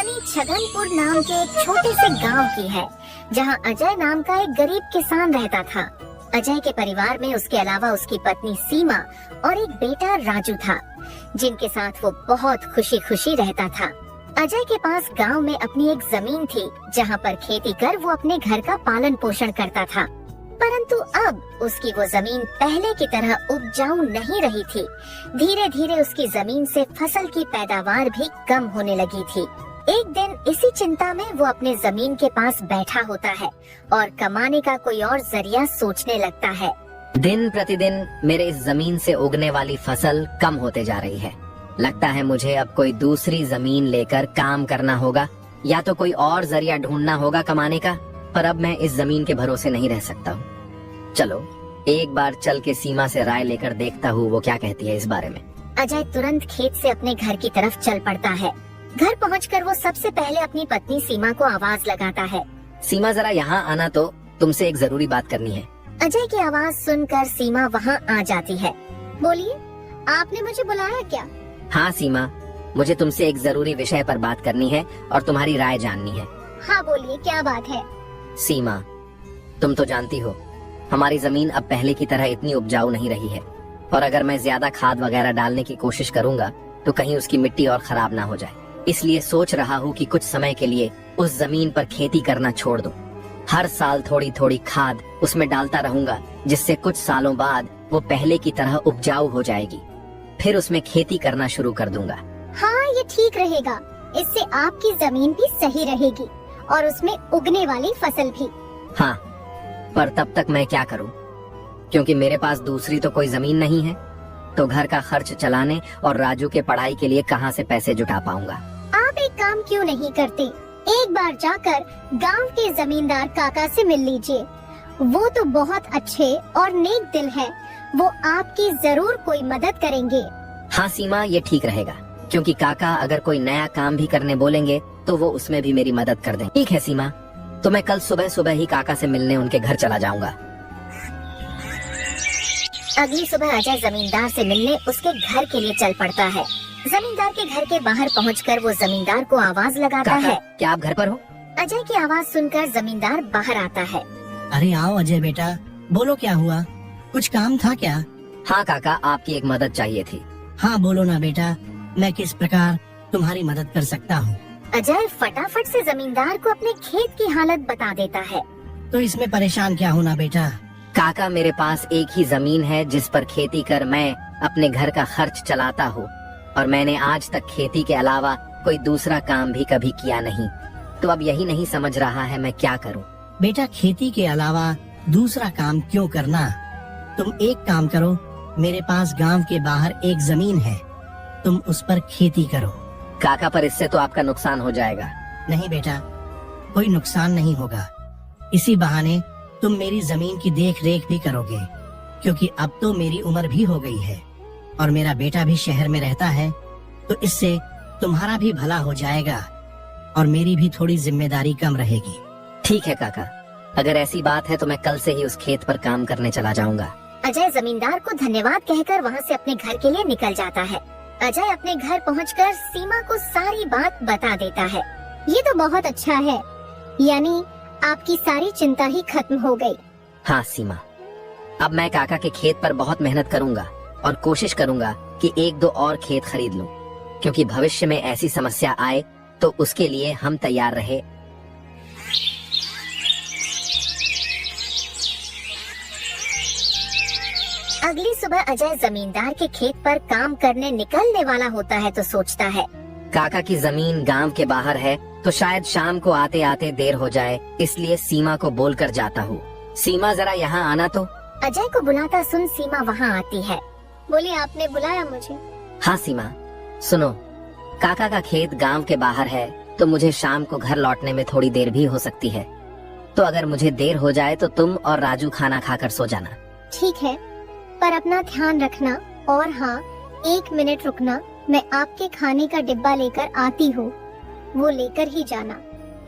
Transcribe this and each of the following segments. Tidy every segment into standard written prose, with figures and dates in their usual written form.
कहानी छगनपुर नाम के एक छोटे से गांव की है, जहां अजय नाम का एक गरीब किसान रहता था। अजय के परिवार में उसके अलावा उसकी पत्नी सीमा और एक बेटा राजू था, जिनके साथ वो बहुत खुशी खुशी रहता था। अजय के पास गांव में अपनी एक जमीन थी, जहां पर खेती कर वो अपने घर का पालन पोषण करता था। परंतु अब उसकी वो जमीन पहले की तरह उपजाऊ नहीं रही थी। धीरे धीरे उसकी जमीन से फसल की पैदावार भी कम होने लगी थी। एक दिन इसी चिंता में वो अपने जमीन के पास बैठा होता है और कमाने का कोई और जरिया सोचने लगता है। दिन प्रतिदिन मेरे इस जमीन से उगने वाली फसल कम होते जा रही है। लगता है मुझे अब कोई दूसरी जमीन लेकर काम करना होगा, या तो कोई और जरिया ढूंढना होगा कमाने का। पर अब मैं इस जमीन के भरोसे नहीं रह सकता हूँ। चलो एक बार चल के सीमा से राय लेकर देखता हूँ वो क्या कहती है इस बारे में। अजय तुरंत खेत से अपने घर की तरफ चल पड़ता है। घर पहुंचकर वो सबसे पहले अपनी पत्नी सीमा को आवाज लगाता है। सीमा जरा यहाँ आना, तो तुमसे एक जरूरी बात करनी है। अजय की आवाज सुनकर सीमा वहाँ आ जाती है। बोलिए, आपने मुझे बुलाया क्या? हाँ सीमा, मुझे तुमसे एक जरूरी विषय पर बात करनी है और तुम्हारी राय जाननी है। हाँ बोलिए, क्या बात है? सीमा, तुम तो जानती हो हमारी जमीन अब पहले की तरह इतनी उपजाऊ नहीं रही है, और अगर मैं ज्यादा खाद वगैरह डालने की कोशिश करूंगा तो कहीं उसकी मिट्टी और खराब ना हो जाए। इसलिए सोच रहा हूँ कि कुछ समय के लिए उस जमीन पर खेती करना छोड़ दूं। हर साल थोड़ी थोड़ी खाद उसमें डालता रहूंगा, जिससे कुछ सालों बाद वो पहले की तरह उपजाऊ हो जाएगी। फिर उसमें खेती करना शुरू कर दूंगा। हाँ, ये ठीक रहेगा। इससे आपकी जमीन भी सही रहेगी और उसमें उगने वाली फसल भी। हाँ, पर तब तक मैं क्या करूं? क्योंकि मेरे पास दूसरी तो कोई जमीन नहीं है, तो घर का खर्च चलाने और राजू के पढ़ाई के लिए कहां से पैसे जुटा पाऊंगा। आप एक काम क्यों नहीं करते, एक बार जाकर गांव के जमींदार काका से मिल लीजिए। वो तो बहुत अच्छे और नेक दिल है, वो आपकी जरूर कोई मदद करेंगे। हाँ सीमा, ये ठीक रहेगा, क्योंकि काका अगर कोई नया काम भी करने बोलेंगे तो वो उसमें भी मेरी मदद कर दें। ठीक है सीमा, तो मैं कल सुबह सुबह ही काका से मिलने उनके घर चला जाऊंगा। अगली सुबह अजय जमींदार से मिलने उसके घर के लिए चल पड़ता है। जमींदार के घर के बाहर पहुंचकर वो जमींदार को आवाज लगाता है। क्या आप घर पर हो? अजय की आवाज सुनकर जमींदार बाहर आता है। अरे आओ अजय बेटा, बोलो क्या हुआ, कुछ काम था क्या? हाँ काका, आपकी एक मदद चाहिए थी। हाँ बोलो ना बेटा, मैं किस प्रकार तुम्हारी मदद कर सकता हूँ? अजय फटाफट से जमींदार को अपने खेत की हालत बता देता है। तो इसमें परेशान क्या होना बेटा? काका, मेरे पास एक ही जमीन है जिस पर खेती कर मैं अपने घर का खर्च चलाता हूँ, और मैंने आज तक खेती के अलावा कोई दूसरा काम भी कभी किया नहीं। तो अब यही नहीं समझ रहा है मैं क्या करूँ। बेटा, खेती के अलावा दूसरा काम क्यों करना? तुम एक काम करो, मेरे पास गांव के बाहर एक जमीन है, तुम उस पर खेती करो। काका, पर इससे तो आपका नुकसान हो जाएगा। नहीं बेटा, कोई नुकसान नहीं होगा। इसी बहाने तुम मेरी जमीन की देख रेख भी करोगे, क्योंकि अब तो मेरी उम्र भी हो गई है और मेरा बेटा भी शहर में रहता है, तो इससे तुम्हारा भी भला हो जाएगा और मेरी भी थोड़ी जिम्मेदारी कम रहेगी। ठीक है काका, अगर ऐसी बात है तो मैं कल से ही उस खेत पर काम करने चला जाऊंगा। अजय जमींदार को धन्यवाद कहकर वहाँ से अपने घर के लिए निकल जाता है। अजय अपने घर पहुंचकर सीमा को सारी बात बता देता है। ये तो बहुत अच्छा है, यानी आपकी सारी चिंता ही खत्म हो गई। हाँ सीमा, अब मैं काका के खेत पर बहुत मेहनत करूंगा और कोशिश करूंगा कि एक दो और खेत खरीद लूं, क्योंकि भविष्य में ऐसी समस्या आए तो उसके लिए हम तैयार रहे। अगली सुबह अजय जमींदार के खेत पर काम करने निकलने वाला होता है तो सोचता है, काका की जमीन गांव के बाहर है, तो शायद शाम को आते आते देर हो जाए, इसलिए सीमा को बोलकर जाता हूँ। सीमा, जरा यहाँ आना तो। अजय को बुलाता सुन सीमा वहाँ आती है। बोले, आपने बुलाया मुझे? हाँ सीमा, सुनो, काका का खेत गांव के बाहर है, तो मुझे शाम को घर लौटने में थोड़ी देर भी हो सकती है। तो अगर मुझे देर हो जाए तो तुम और राजू खाना खाकर सो जाना। ठीक है, पर अपना ध्यान रखना। और हाँ, 1 मिनट रुकना, मैं आपके खाने का डिब्बा लेकर आती हूँ, वो लेकर ही जाना।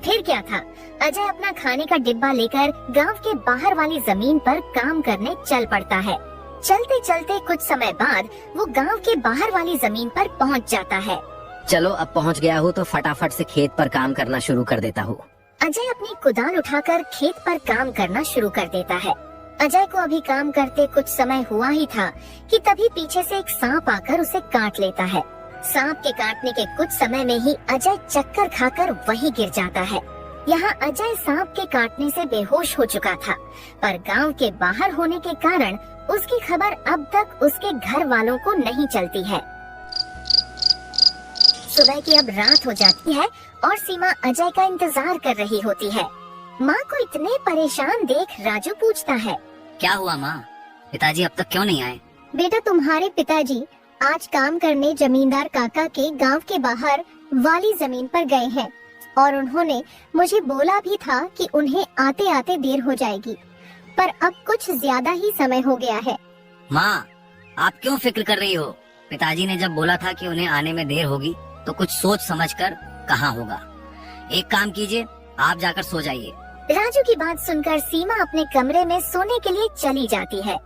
फिर क्या था, अजय अपना खाने का डिब्बा लेकर गांव के बाहर वाली जमीन पर काम करने चल पड़ता है। चलते चलते कुछ समय बाद वो गांव के बाहर वाली जमीन पर पहुंच जाता है। चलो अब पहुंच गया हूँ तो फटाफट से खेत पर काम करना शुरू कर देता हूँ। अजय अपनी कुदाल उठाकर खेत पर काम करना शुरू कर देता है। अजय को अभी काम करते कुछ समय हुआ ही था कि तभी पीछे से एक सांप आकर उसे काट लेता है। सांप के काटने के कुछ समय में ही अजय चक्कर खाकर वहीं गिर जाता है। यहाँ अजय सांप के काटने से बेहोश हो चुका था, पर गांव के बाहर होने के कारण उसकी खबर अब तक उसके घर वालों को नहीं चलती है। सुबह की अब रात हो जाती है और सीमा अजय का इंतजार कर रही होती है। माँ को इतने परेशान देख राजू पूछता है, क्या हुआ माँ? पिताजी अब तक क्यों नहीं आए? बेटा तुम्हारे पिताजी आज काम करने जमींदार काका के गांव के बाहर वाली जमीन पर गए हैं और उन्होंने मुझे बोला भी था कि उन्हें आते आते देर हो जाएगी, पर अब कुछ ज्यादा ही समय हो गया है। माँ, आप क्यों फिक्र कर रही हो? पिताजी ने जब बोला था कि उन्हें आने में देर होगी तो कुछ सोच समझकर कहा होगा। एक काम कीजिए, आप जाकर सो जाइए। राजू की बात सुनकर सीमा अपने कमरे में सोने के लिए चली जाती है।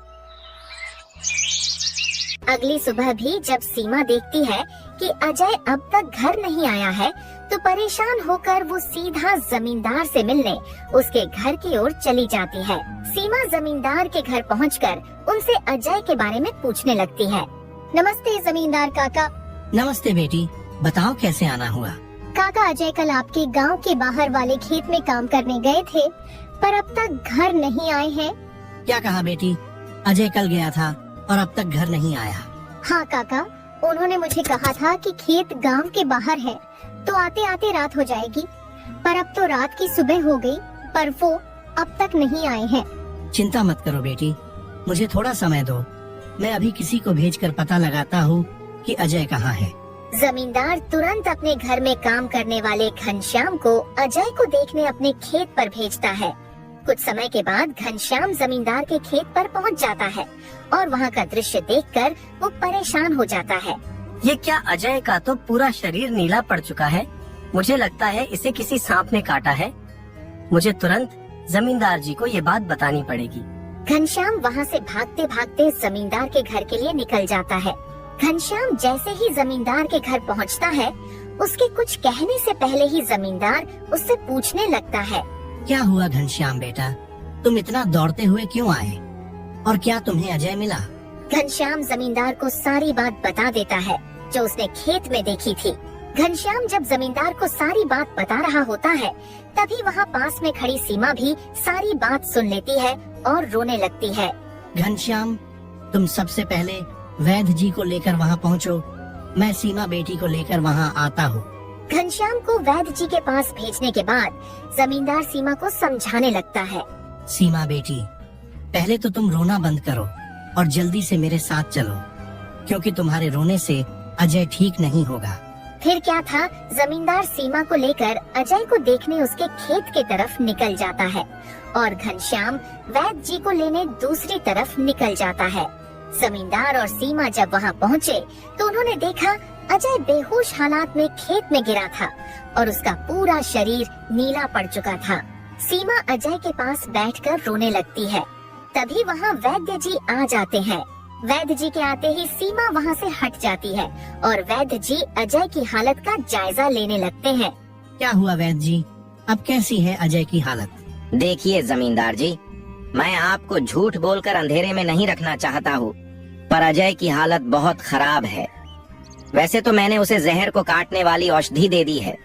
अगली सुबह भी जब सीमा देखती है कि अजय अब तक घर नहीं आया है, तो परेशान होकर वो सीधा जमींदार से मिलने उसके घर की ओर चली जाती है। सीमा जमींदार के घर पहुंचकर उनसे अजय के बारे में पूछने लगती है। नमस्ते जमींदार काका। नमस्ते बेटी, बताओ कैसे आना हुआ? काका, अजय कल आपके गांव के बाहर वाले खेत में काम करने गए थे, पर अब तक घर नहीं आए हैं। क्या कहा बेटी? अजय कल गया था और अब तक घर नहीं आया? हाँ काका, उन्होंने मुझे कहा था कि खेत गांव के बाहर है तो आते आते रात हो जाएगी, पर अब तो रात की सुबह हो गई, पर वो अब तक नहीं आए हैं। चिंता मत करो बेटी, मुझे थोड़ा समय दो, मैं अभी किसी को भेजकर पता लगाता हूँ कि अजय कहाँ है। जमींदार तुरंत अपने घर में काम करने वाले घनश्याम को अजय को देखने अपने खेत पर भेजता है। कुछ समय के बाद घनश्याम जमींदार के खेत पर पहुंच जाता है और वहां का दृश्य देखकर वो परेशान हो जाता है। ये क्या अजय का तो पूरा शरीर नीला पड़ चुका है। मुझे लगता है इसे किसी सांप ने काटा है। मुझे तुरंत जमींदार जी को ये बात बतानी पड़ेगी। घनश्याम वहां से भागते भागते जमींदार के घर के लिए निकल जाता है। घनश्याम जैसे ही जमींदार के घर पहुंचता है, उसके कुछ कहने से पहले ही जमींदार उससे पूछने लगता है। क्या हुआ घनश्याम बेटा, तुम इतना दौड़ते हुए क्यों आए और क्या तुम्हें अजय मिला? घनश्याम जमींदार को सारी बात बता देता है जो उसने खेत में देखी थी। घनश्याम जब जमींदार को सारी बात बता रहा होता है, तभी वहाँ पास में खड़ी सीमा भी सारी बात सुन लेती है और रोने लगती है। घनश्याम, तुम सबसे पहले वैद्य जी को लेकर वहाँ पहुँचो, मैं सीमा बेटी को लेकर वहाँ आता हूँ। घनश्याम को वैद्य जी के पास भेजने के बाद जमींदार सीमा को समझाने लगता है। सीमा बेटी, पहले तो तुम रोना बंद करो और जल्दी से मेरे साथ चलो, क्योंकि तुम्हारे रोने से अजय ठीक नहीं होगा। फिर क्या था, जमींदार सीमा को लेकर अजय को देखने उसके खेत की तरफ निकल जाता है और घनश्याम वैद्य जी को लेने दूसरी तरफ निकल जाता है। जमींदार और सीमा जब वहाँ पहुँचे तो उन्होंने देखा अजय बेहोश हालात में खेत में गिरा था और उसका पूरा शरीर नीला पड़ चुका था। सीमा अजय के पास बैठकर रोने लगती है। तभी वहाँ वैद्य जी आ जाते हैं। वैद्य जी के आते ही सीमा वहाँ से हट जाती है और वैद्य जी अजय की हालत का जायजा लेने लगते हैं। क्या हुआ वैद्य जी, अब कैसी है अजय की हालत? देखिए जमींदार जी, मैं आपको झूठ बोलकर अंधेरे में नहीं रखना चाहता हूँ, पर अजय की हालत बहुत खराब है। वैसे तो मैंने उसे जहर को काटने वाली औषधि दे दी है,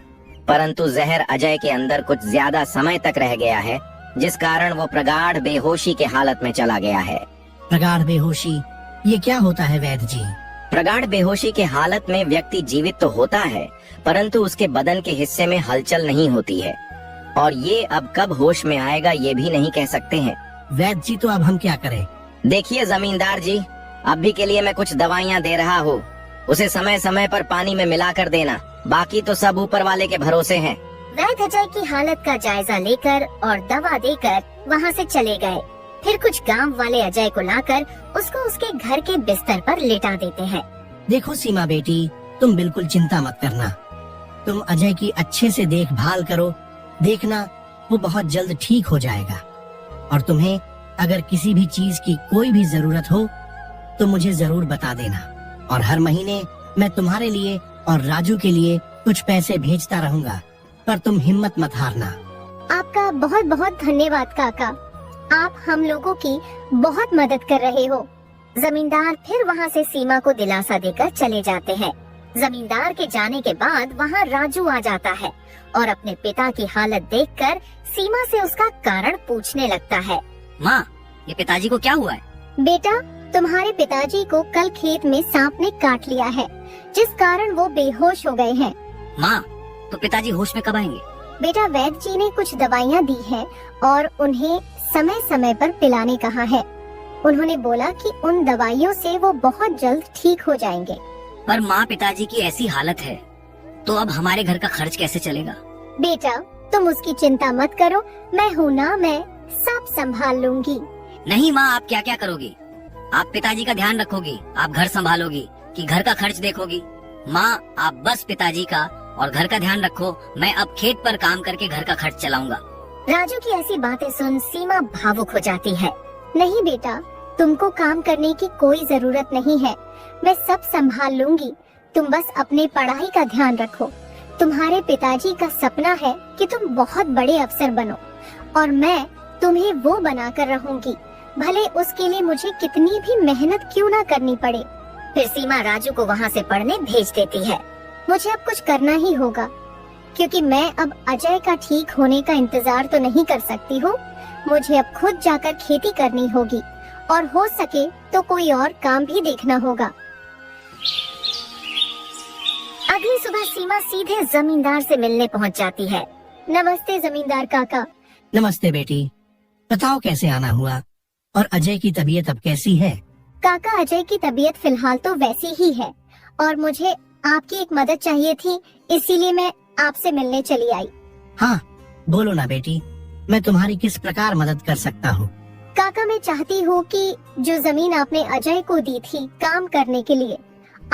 परंतु जहर अजय के अंदर कुछ ज्यादा समय तक रह गया है, जिस कारण वो प्रगाढ़ बेहोशी के हालत में चला गया है। प्रगाढ़ बेहोशी, ये क्या होता है वैद्य जी? प्रगाढ़ बेहोशी के हालत में व्यक्ति जीवित तो होता है, परंतु उसके बदन के हिस्से में हलचल नहीं होती है, और ये अब कब होश में आएगा ये भी नहीं कह सकते हैं। वैद्य जी, तो अब हम क्या करें? देखिए जमींदार जी, अभी के लिए मैं कुछ दवाइयाँ दे रहा हूँ, उसे समय समय पर पानी में मिला कर देना, बाकी तो सब ऊपर वाले के भरोसे हैं। वैद्य अजय की हालत का जायजा लेकर और दवा देकर वहाँ से चले गए। फिर कुछ गांव वाले अजय को लाकर उसको उसके घर के बिस्तर पर लेटा देते हैं। देखो सीमा बेटी, तुम बिल्कुल चिंता मत करना, तुम अजय की अच्छे से देखभाल करो, देखना वो बहुत जल्द ठीक हो जाएगा। और तुम्हें अगर किसी भी चीज की कोई भी जरूरत हो तो मुझे जरूर बता देना, और हर महीने मैं तुम्हारे लिए और राजू के लिए कुछ पैसे भेजता रहूंगा, पर तुम हिम्मत मत हारना। आपका बहुत बहुत धन्यवाद काका, आप हम लोगों की बहुत मदद कर रहे हो। जमींदार फिर वहाँ से सीमा को दिलासा देकर चले जाते हैं। जमींदार के जाने के बाद वहाँ राजू आ जाता है और अपने पिता की हालत देखकर सीमा से उसका कारण पूछने लगता है। माँ, ये पिताजी को क्या हुआ है? बेटा, तुम्हारे पिताजी को कल खेत में सांप ने काट लिया है, जिस कारण वो बेहोश हो गए हैं। माँ, तो पिताजी होश में कब आएंगे? बेटा, वैद्य जी ने कुछ दवाइयाँ दी हैं और उन्हें समय समय पर पिलाने कहा है। उन्होंने बोला कि उन दवाइयों से वो बहुत जल्द ठीक हो जाएंगे। पर माँ, पिताजी की ऐसी हालत है तो अब हमारे घर का खर्च कैसे चलेगा? बेटा, तुम उसकी चिंता मत करो, मैं हूँ ना, मैं सब संभाल लूंगी। नहीं माँ, आप क्या क्या करोगी? आप पिताजी का ध्यान रखोगी, आप घर संभालोगी कि घर का खर्च देखोगी? माँ, आप बस पिताजी का और घर का ध्यान रखो, मैं अब खेत पर काम करके घर का खर्च चलाऊंगा। राजू की ऐसी बातें सुन सीमा भावुक हो जाती है। नहीं बेटा, तुमको काम करने की कोई जरूरत नहीं है, मैं सब संभाल लूंगी। तुम बस अपने पढ़ाई का ध्यान रखो। तुम्हारे पिताजी का सपना है कि तुम बहुत बड़े अफसर बनो और मैं तुम्हें वो बनाकर रहूंगी, भले उसके लिए मुझे कितनी भी मेहनत क्यों ना करनी पड़े। फिर सीमा राजू को वहाँ से पढ़ने भेज देती है। मुझे अब कुछ करना ही होगा, क्योंकि मैं अब अजय का ठीक होने का इंतजार तो नहीं कर सकती हूँ। मुझे अब खुद जाकर खेती करनी होगी और हो सके तो कोई और काम भी देखना होगा। अगली सुबह सीमा सीधे जमींदार से मिलने पहुँच जाती है। नमस्ते जमींदार काका। नमस्ते बेटी, बताओ कैसे आना हुआ और अजय की तबीयत अब कैसी है? काका, अजय की तबीयत फिलहाल तो वैसी ही है और मुझे आपकी एक मदद चाहिए थी, इसीलिए मैं आपसे मिलने चली आई। हाँ, बोलो ना बेटी, मैं तुम्हारी किस प्रकार मदद कर सकता हूँ? काका, मैं चाहती हूँ कि जो जमीन आपने अजय को दी थी काम करने के लिए,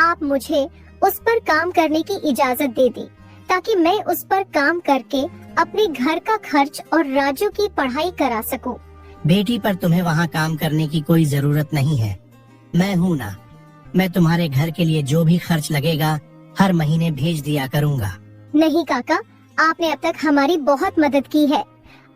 आप मुझे उस पर काम करने की इजाजत दे दी, ताकि मैं उस पर काम करके अपने घर का खर्च और राजू की पढ़ाई करा सकूं। बेटी, पर तुम्हें वहाँ काम करने की कोई जरूरत नहीं है, मैं हूँ ना। मैं तुम्हारे घर के लिए जो भी खर्च लगेगा हर महीने भेज दिया करूँगा। नहीं काका, आपने अब तक हमारी बहुत मदद की है।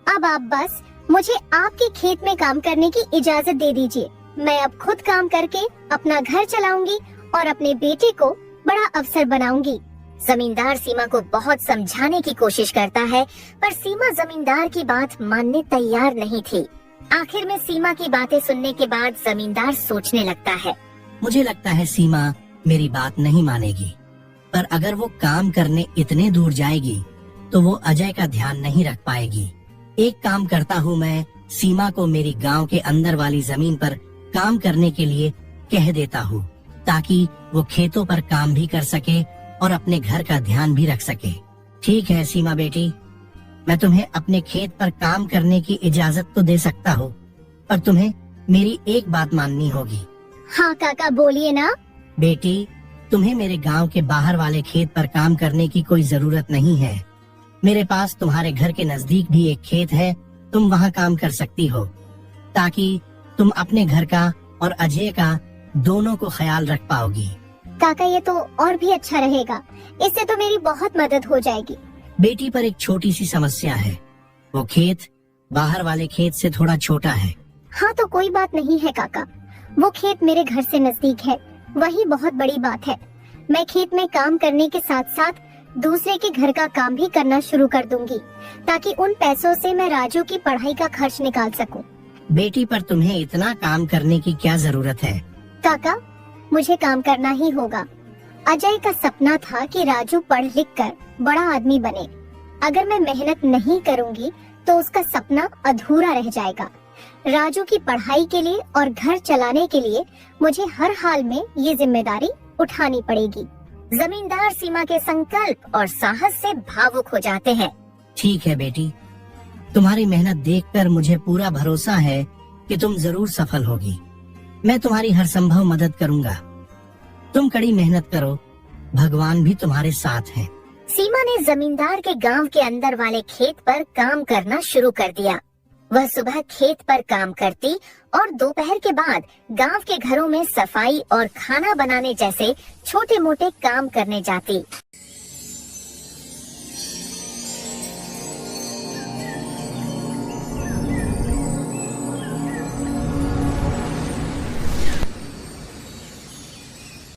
अब आप बस मुझे आपके खेत में काम करने की इजाजत दे दीजिए। मैं अब खुद काम करके अपना घर चलाऊंगी और अपने बेटे को बड़ा अफसर बनाऊंगी। जमींदार सीमा को बहुत समझाने की कोशिश करता है, पर सीमा जमींदार की बात मानने तैयार नहीं थी। आखिर में सीमा की बातें सुनने के बाद जमींदार सोचने लगता है। मुझे लगता है सीमा मेरी बात नहीं मानेगी, पर अगर वो काम करने इतने दूर जाएगी तो वो अजय का ध्यान नहीं रख पाएगी। एक काम करता हूँ, मैं सीमा को मेरी गांव के अंदर वाली जमीन पर काम करने के लिए कह देता हूँ, ताकि वो खेतों पर काम भी कर सके और अपने घर का ध्यान भी रख सके। ठीक है सीमा बेटी, मैं तुम्हें अपने खेत पर काम करने की इजाजत तो दे सकता हूँ, पर तुम्हें मेरी एक बात माननी होगी। हाँ काका, बोलिए ना। बेटी, तुम्हें मेरे गांव के बाहर वाले खेत पर काम करने की कोई जरूरत नहीं है। मेरे पास तुम्हारे घर के नजदीक भी एक खेत है, तुम वहाँ काम कर सकती हो, ताकि तुम अपने घर का और अजय का दोनों को ख्याल रख पाओगी। काका, ये तो और भी अच्छा रहेगा, इससे तो मेरी बहुत मदद हो जाएगी। बेटी, पर एक छोटी सी समस्या है, वो खेत बाहर वाले खेत से थोड़ा छोटा है। हाँ तो कोई बात नहीं है काका, वो खेत मेरे घर से नजदीक है, वही बहुत बड़ी बात है। मैं खेत में काम करने के साथ साथ दूसरे के घर का काम भी करना शुरू कर दूंगी, ताकि उन पैसों से मैं राजू की पढ़ाई का खर्च निकाल सकूं। बेटी, पर तुम्हें इतना काम करने की क्या जरूरत है? काका, मुझे काम करना ही होगा। अजय का सपना था कि राजू पढ़ लिख कर बड़ा आदमी बने। अगर मैं मेहनत नहीं करूंगी तो उसका सपना अधूरा रह जाएगा। राजू की पढ़ाई के लिए और घर चलाने के लिए मुझे हर हाल में ये जिम्मेदारी उठानी पड़ेगी। जमींदार सीमा के संकल्प और साहस से भावुक हो जाते हैं। ठीक है बेटी, तुम्हारी मेहनत देखकर मुझे पूरा भरोसा है कि तुम जरूर सफल होगी। मैं तुम्हारी हर संभव मदद करूंगा। तुम कड़ी मेहनत करो, भगवान भी तुम्हारे साथ है। सीमा ने जमींदार के गांव के अंदर वाले खेत पर काम करना शुरू कर दिया। वह सुबह खेत पर काम करती और दोपहर के बाद गांव के घरों में सफाई और खाना बनाने जैसे छोटे मोटे काम करने जाती।